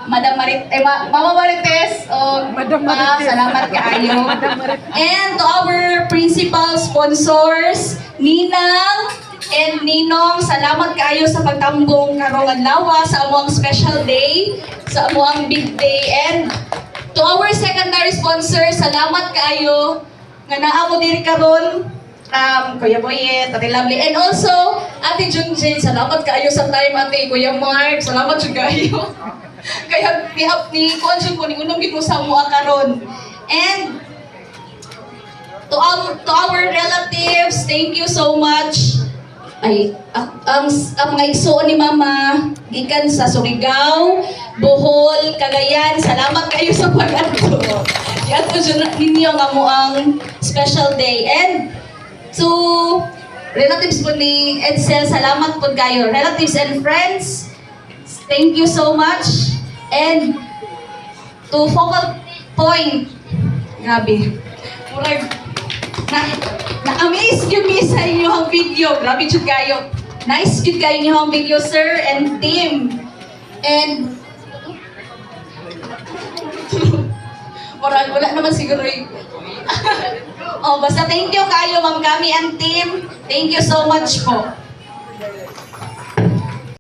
Mama Marites, Madam Marites. salamat kaayo. And to our principal sponsors, Ninang and Ninong, salamat kaayo sa pagtambong karong adlaw sa amuang special day, sa amuang big day. And to our secondary sponsors, salamat kaayo nga naa mo diri karon. Kuya Boyet, Ate Lovely, and also Ate Junjin, salamat kaayo sa time, Ate Kuya Mark, salamat jud kaayo. Kaya ni Kuanjun ko, ni unong gito sa mua karon. And to our relatives, thank you so much. Ay, ang mga igsoon ni Mama, gikan sa Surigao, Bohol, Cagayan, salamat kayo sa pag-adto. Yato dyan ninyo nga mo ang special day. And to relatives po ni Edsel, salamat po kayo. Relatives and friends, thank you so much. And to Focal Point, grabe. Murag, na-amaze yun sa inyong video. Grabe jud kayo. Nice jud kayo inyong video, sir and team. And wala naman siguro basta thank you kayo, Ma'am Kami and team. Thank you so much po.